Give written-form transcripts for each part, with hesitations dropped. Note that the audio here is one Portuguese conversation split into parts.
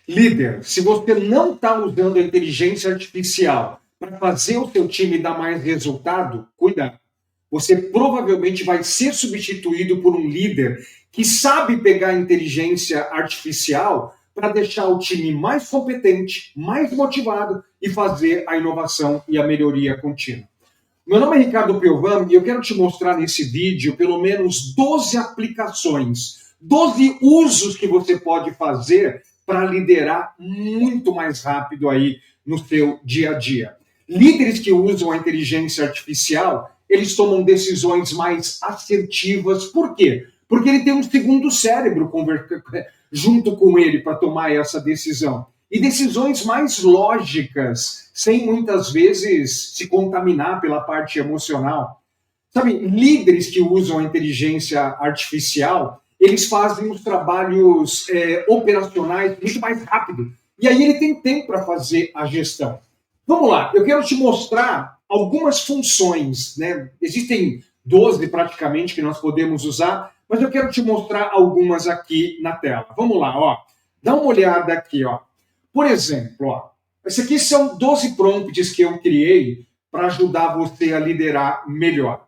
Líder, se você não está usando a inteligência artificial para fazer o seu time dar mais resultado, cuidado. Você provavelmente vai ser substituído por um líder que sabe pegar a inteligência artificial para deixar o time mais competente, mais motivado e fazer a inovação e a melhoria contínua. Meu nome é Ricardo Piovam e eu quero te mostrar nesse vídeo pelo menos 12 aplicações, 12 usos que você pode fazer para liderar muito mais rápido aí no seu dia a dia. Líderes que usam a inteligência artificial, eles tomam decisões mais assertivas. Por quê? Porque ele tem um segundo cérebro junto com ele para tomar essa decisão. E decisões mais lógicas, sem muitas vezes se contaminar pela parte emocional. Sabe, líderes que usam a inteligência artificial, eles fazem os trabalhos operacionais muito mais rápido. E aí ele tem tempo para fazer a gestão. Vamos lá, eu quero te mostrar algumas funções, né? Existem 12 praticamente que nós podemos usar, mas eu quero te mostrar algumas aqui na tela. Vamos lá, ó. Dá uma olhada aqui, ó. Por exemplo, ó, esses aqui são 12 prompts que eu criei para ajudar você a liderar melhor.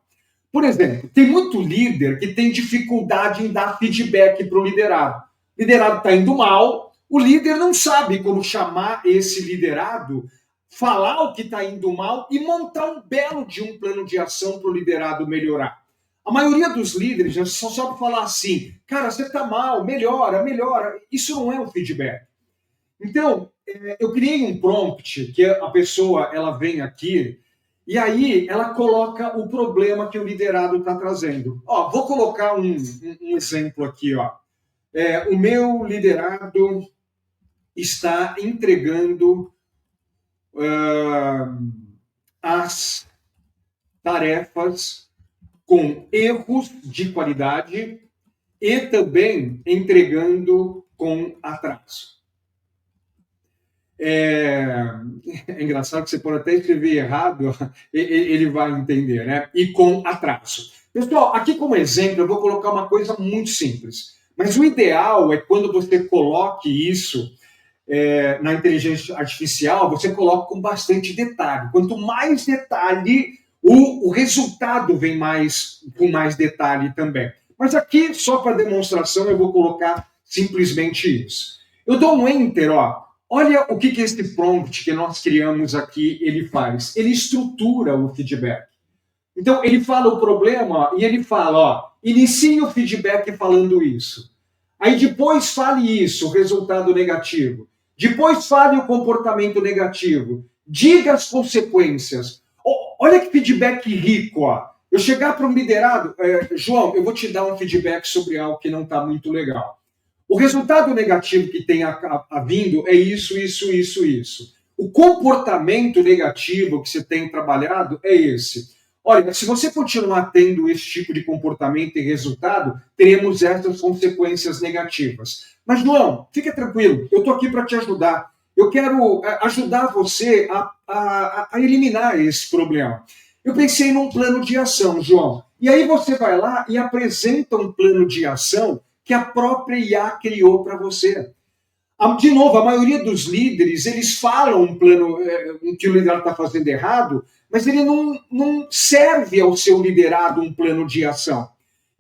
Por exemplo, tem muito líder que tem dificuldade em dar feedback para o liderado. O liderado está indo mal, o líder não sabe como chamar esse liderado, falar o que está indo mal e montar um belo de um plano de ação para o liderado melhorar. A maioria dos líderes só sabe falar assim, cara, você está mal, melhora, melhora. Isso não é um feedback. Então, eu criei um prompt que a pessoa ela vem aqui e aí ela coloca o problema que o liderado está trazendo. Ó, vou colocar um exemplo aqui. Ó. O meu liderado está entregando as tarefas com erros de qualidade e também entregando com atraso. É engraçado que você pode até escrever errado, ele vai entender, né? E com atraso. Pessoal, aqui como exemplo, eu vou colocar uma coisa muito simples. Mas o ideal é quando você coloque isso na inteligência artificial, você coloca com bastante detalhe. Quanto mais detalhe, o resultado vem com mais detalhe também. Mas aqui, só para demonstração, eu vou colocar simplesmente isso. Eu dou um Enter, ó. Olha o que esse prompt que nós criamos aqui, ele faz. Ele estrutura o feedback. Então, ele fala o problema e ele fala, ó, inicie o feedback falando isso. Aí depois fale isso, o resultado negativo. Depois fale o comportamento negativo. Diga as consequências. Olha que feedback rico, ó. Eu chegar para um liderado, João, eu vou te dar um feedback sobre algo que não está muito legal. O resultado negativo que tem vindo é isso, isso, isso, isso. O comportamento negativo que você tem trabalhado é esse. Olha, se você continuar tendo esse tipo de comportamento e resultado, teremos essas consequências negativas. Mas, João, fica tranquilo, eu estou aqui para te ajudar. Eu quero ajudar você a eliminar esse problema. Eu pensei num plano de ação, João. E aí você vai lá e apresenta um plano de ação que a própria IA criou para você. De novo, a maioria dos líderes, eles falam um plano que o liderado está fazendo errado, mas ele não serve ao seu liderado um plano de ação.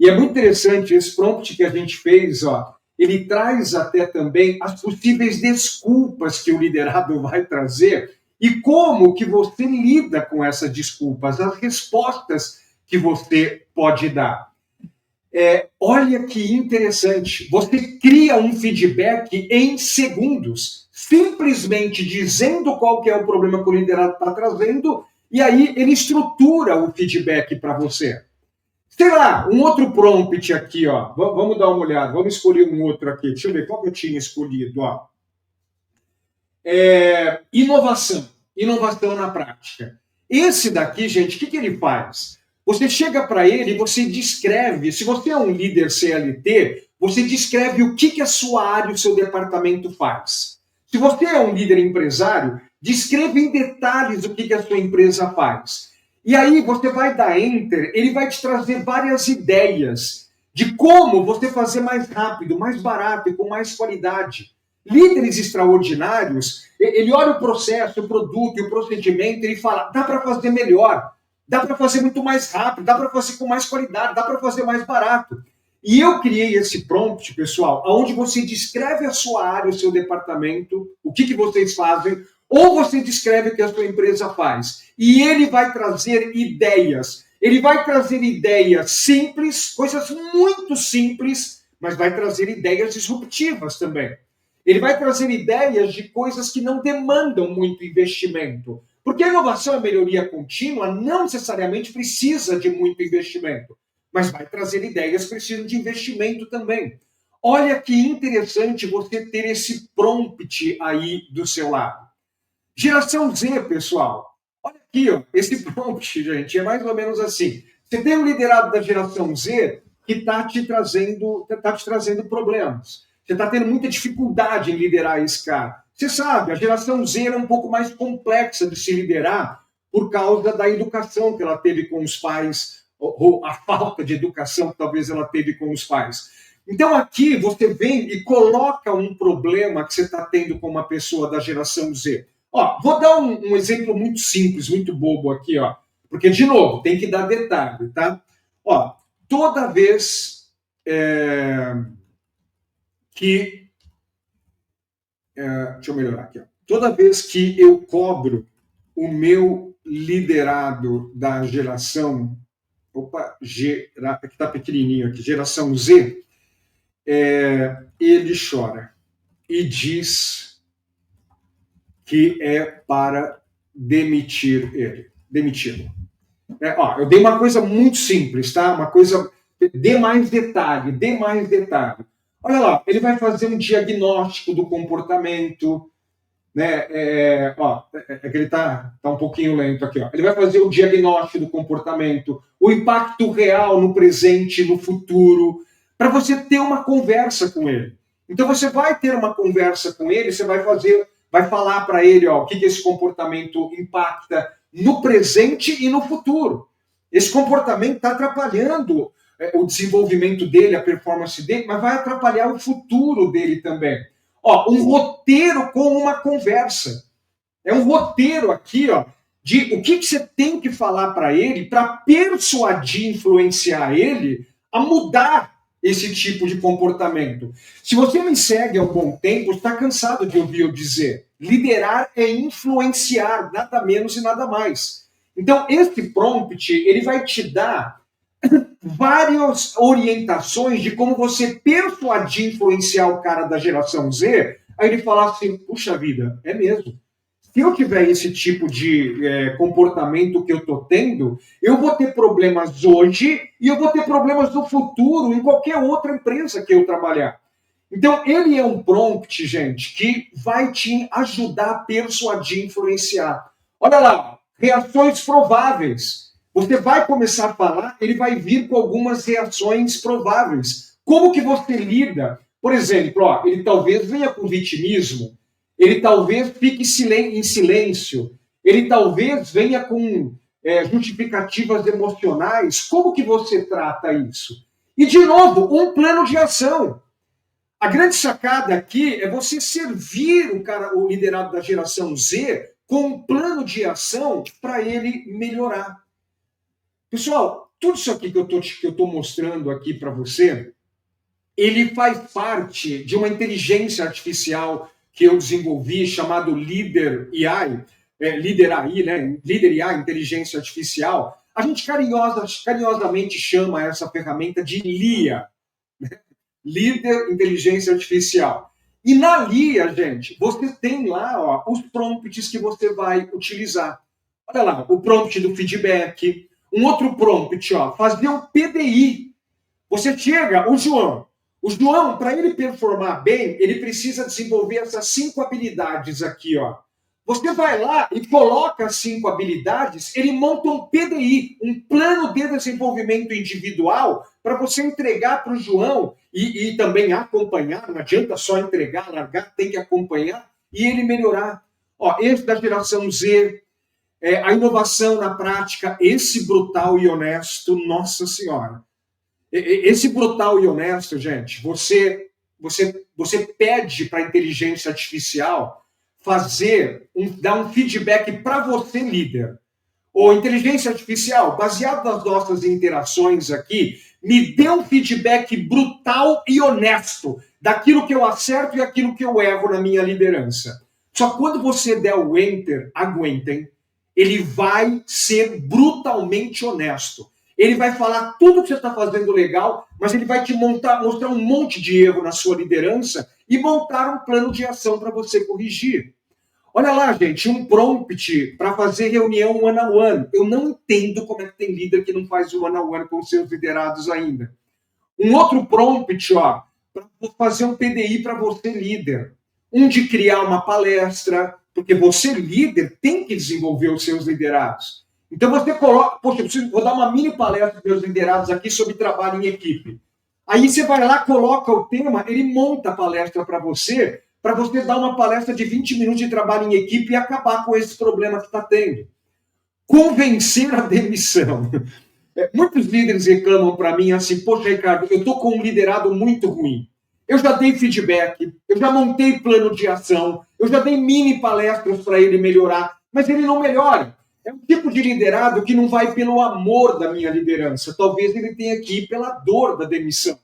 E é muito interessante, esse prompt que a gente fez, ó, ele traz até também as possíveis desculpas que o liderado vai trazer e como que você lida com essas desculpas, as respostas que você pode dar. Olha que interessante, você cria um feedback em segundos, simplesmente dizendo qual que é o problema que o liderado está trazendo, e aí ele estrutura o feedback para você. Sei lá, um outro prompt aqui, ó. Vamos dar uma olhada, vamos escolher um outro aqui. Deixa eu ver qual que eu tinha escolhido, ó. Inovação na prática. Esse daqui, gente, o que ele faz? Você chega para ele e você descreve, se você é um líder CLT, você descreve o que a sua área, o seu departamento faz. Se você é um líder empresário, descreva em detalhes o que a sua empresa faz. E aí você vai dar Enter, ele vai te trazer várias ideias de como você fazer mais rápido, mais barato e com mais qualidade. Líderes extraordinários, ele olha o processo, o produto e o procedimento, e ele fala, dá para fazer melhor, dá para fazer muito mais rápido, dá para fazer com mais qualidade, dá para fazer mais barato. E eu criei esse prompt, pessoal, onde você descreve a sua área, o seu departamento, o que vocês fazem, ou você descreve o que a sua empresa faz. E ele vai trazer ideias. Ele vai trazer ideias simples, coisas muito simples, mas vai trazer ideias disruptivas também. Ele vai trazer ideias de coisas que não demandam muito investimento. Porque a inovação e a melhoria contínua não necessariamente precisa de muito investimento, mas vai trazer ideias que precisam de investimento também. Olha que interessante você ter esse prompt aí do seu lado. Geração Z, pessoal. Olha aqui, ó, esse prompt, gente, é mais ou menos assim. Você tem um liderado da geração Z que está te trazendo problemas. Você está tendo muita dificuldade em liderar esse cara. Você sabe, a geração Z é um pouco mais complexa de se liderar por causa da educação que ela teve com os pais, ou a falta de educação que talvez ela teve com os pais. Então aqui você vem e coloca um problema que você está tendo com uma pessoa da geração Z. Ó, vou dar um exemplo muito simples, muito bobo aqui, ó, porque, de novo, tem que dar detalhe, tá? Ó, toda vez deixa eu melhorar aqui, ó. Toda vez que eu cobro o meu liderado da geração, aqui está pequenininho aqui, geração Z, ele chora e diz que é para demiti-lo. Eu dei uma coisa muito simples, tá? Uma coisa, dê mais detalhe. Olha lá, ele vai fazer um diagnóstico do comportamento, né? Que ele tá um pouquinho lento aqui, ó. Ele vai fazer o diagnóstico do comportamento, o impacto real no presente, no futuro, para você ter uma conversa com ele. Então você vai ter uma conversa com ele, você vai falar para ele, ó, o que esse comportamento impacta no presente e no futuro. Esse comportamento está atrapalhando o desenvolvimento dele, a performance dele, mas vai atrapalhar o futuro dele também. Ó, um roteiro com uma conversa. É um roteiro aqui, ó, de o que você tem que falar para ele para persuadir, influenciar ele a mudar esse tipo de comportamento. Se você me segue há um bom tempo, está cansado de ouvir eu dizer, liderar é influenciar, nada menos e nada mais. Então, esse prompt, ele vai te dar várias orientações de como você persuadir, influenciar o cara da geração Z, aí ele falar assim, puxa vida, é mesmo. Se eu tiver esse tipo de comportamento que eu estou tendo, eu vou ter problemas hoje e eu vou ter problemas no futuro em qualquer outra empresa que eu trabalhar. Então, ele é um prompt, gente, que vai te ajudar a persuadir, influenciar. Olha lá, reações prováveis. Você vai começar a falar, ele vai vir com algumas reações prováveis. Como que você lida? Por exemplo, ó, ele talvez venha com vitimismo, ele talvez fique em silêncio, ele talvez venha com justificativas emocionais. Como que você trata isso? E, de novo, um plano de ação. A grande sacada aqui é você servir o liderado da geração Z com um plano de ação para ele melhorar. Pessoal, tudo isso aqui que eu estou mostrando aqui para você, ele faz parte de uma inteligência artificial que eu desenvolvi, chamado Líder AI, né? Líder AI, inteligência artificial. A gente carinhosamente chama essa ferramenta de LIA, né? Líder Inteligência Artificial. E na LIA, gente, você tem lá, ó, os prompts que você vai utilizar. Olha lá, o prompt do feedback. Um outro prompt, ó, fazer um PDI. Você chega, o João, para ele performar bem, ele precisa desenvolver essas 5 habilidades aqui, ó. Você vai lá e coloca as 5 habilidades, ele monta um PDI, um plano de desenvolvimento individual, para você entregar para o João e também acompanhar. Não adianta só entregar, largar, tem que acompanhar e ele melhorar. Ó, esse da geração Z, a inovação na prática, esse brutal e honesto, nossa senhora. Esse brutal e honesto, gente, você você pede para a inteligência artificial dar um feedback para você, líder. Ou inteligência artificial, baseado nas nossas interações aqui, me dê um feedback brutal e honesto daquilo que eu acerto e aquilo que eu erro na minha liderança. Só que quando você der o enter, aguentem, ele vai ser brutalmente honesto. Ele vai falar tudo que você está fazendo legal, mas ele vai te mostrar um monte de erro na sua liderança e montar um plano de ação para você corrigir. Olha lá, gente, um prompt para fazer reunião one-on-one. Eu não entendo como é que tem líder que não faz o one-on-one com seus liderados ainda. Um outro prompt, ó, para fazer um PDI para você, líder. Um de criar uma palestra, porque você, líder, tem que desenvolver os seus liderados. Então você coloca, poxa, vou dar uma mini palestra para os meus liderados aqui sobre trabalho em equipe. Aí você vai lá, coloca o tema, ele monta a palestra para você dar uma palestra de 20 minutos de trabalho em equipe e acabar com esse problema que está tendo. Convencer a demissão. Muitos líderes reclamam para mim assim, poxa, Ricardo, eu estou com um liderado muito ruim. Eu já dei feedback, eu já montei plano de ação, eu já dei mini palestras para ele melhorar, mas ele não melhora. É um tipo de liderado que não vai pelo amor da minha liderança. Talvez ele tenha que ir pela dor da demissão.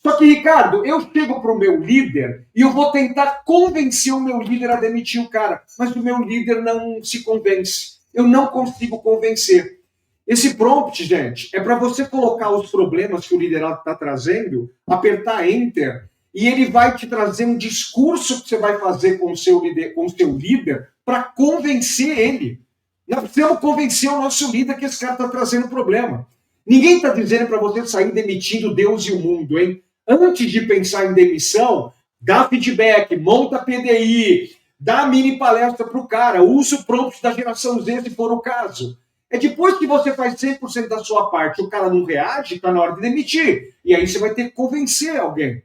Só que, Ricardo, eu chego para o meu líder e eu vou tentar convencer o meu líder a demitir o cara, mas o meu líder não se convence. Eu não consigo convencer. Esse prompt, gente, é para você colocar os problemas que o liderado está trazendo, apertar Enter, e ele vai te trazer um discurso que você vai fazer com o seu líder para convencer ele. Nós precisamos convencer o nosso líder que esse cara está trazendo problema. Ninguém está dizendo para você sair demitindo Deus e o mundo, hein? Antes de pensar em demissão, dá feedback, monta PDI, dá mini palestra para o cara, usa o prompt da geração Z se for o caso. É depois que você faz 100% da sua parte, o cara não reage, está na hora de demitir. E aí você vai ter que convencer alguém.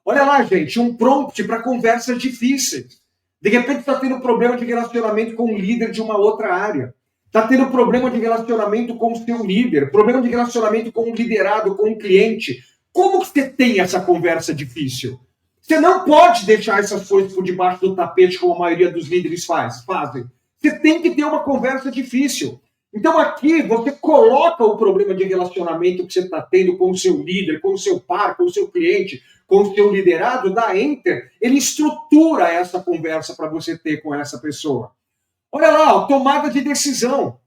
Olha lá, gente, um prompt para conversas difíceis. De repente está tendo problema de relacionamento com um líder de uma outra área. Está tendo problema de relacionamento com o seu líder, problema de relacionamento com um liderado, com um cliente. Como que você tem essa conversa difícil? Você não pode deixar essas coisas por debaixo do tapete, como a maioria dos líderes fazem. Você tem que ter uma conversa difícil. Então aqui você coloca o problema de relacionamento que você está tendo com o seu líder, com o seu par, com o seu cliente, com o seu liderado, dá Enter, ele estrutura essa conversa para você ter com essa pessoa. Olha lá, ó, tomada de decisão.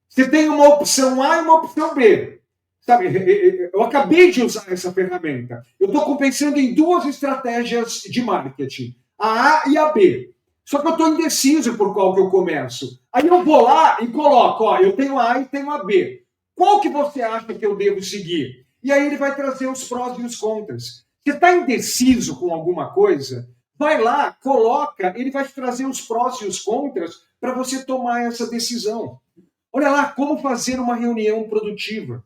Você tem uma opção A e uma opção B. Sabe, eu acabei de usar essa ferramenta. Eu estou pensando em duas estratégias de marketing, a A e a B. Só que eu estou indeciso por qual que eu começo. Aí eu vou lá e coloco, ó, eu tenho a A e tenho a B. Qual que você acha que eu devo seguir? E aí ele vai trazer os prós e os contras. Você está indeciso com alguma coisa? Vai lá, coloca, ele vai te trazer os prós e os contras para você tomar essa decisão. Olha lá, como fazer uma reunião produtiva.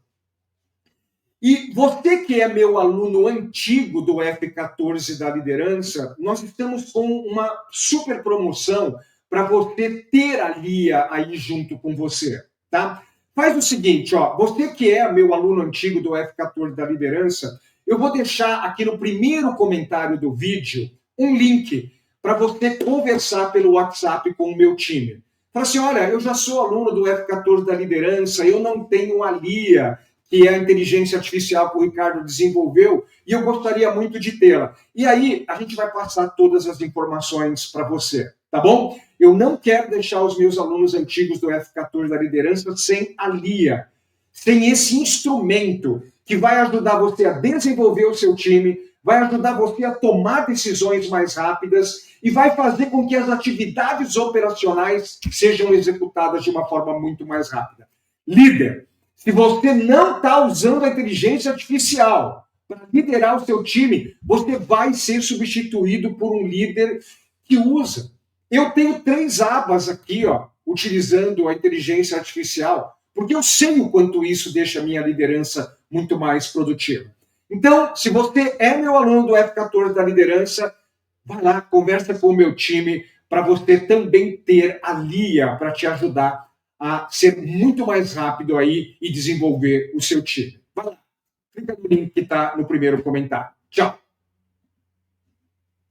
E você que é meu aluno antigo do F14 da liderança, nós estamos com uma super promoção para você ter a Lia aí junto com você, tá? Faz o seguinte, ó, você que é meu aluno antigo do F14 da liderança, eu vou deixar aqui no primeiro comentário do vídeo um link para você conversar pelo WhatsApp com o meu time. Fala assim, olha, eu já sou aluno do F14 da liderança, eu não tenho a Lia, que é a inteligência artificial que o Ricardo desenvolveu, e eu gostaria muito de tê-la. E aí, a gente vai passar todas as informações para você, tá bom? Eu não quero deixar os meus alunos antigos do F14 da liderança sem a Lia, sem esse instrumento que vai ajudar você a desenvolver o seu time, vai ajudar você a tomar decisões mais rápidas e vai fazer com que as atividades operacionais sejam executadas de uma forma muito mais rápida. Líder, se você não está usando a inteligência artificial para liderar o seu time, você vai ser substituído por um líder que usa. Eu tenho 3 abas aqui, ó, utilizando a inteligência artificial, porque eu sei o quanto isso deixa a minha liderança muito mais produtiva. Então, se você é meu aluno do F14 da liderança, vai lá, conversa com o meu time para você também ter a Lia para te ajudar a ser muito mais rápido aí e desenvolver o seu time. Vai lá, clica no link que está no primeiro comentário. Tchau!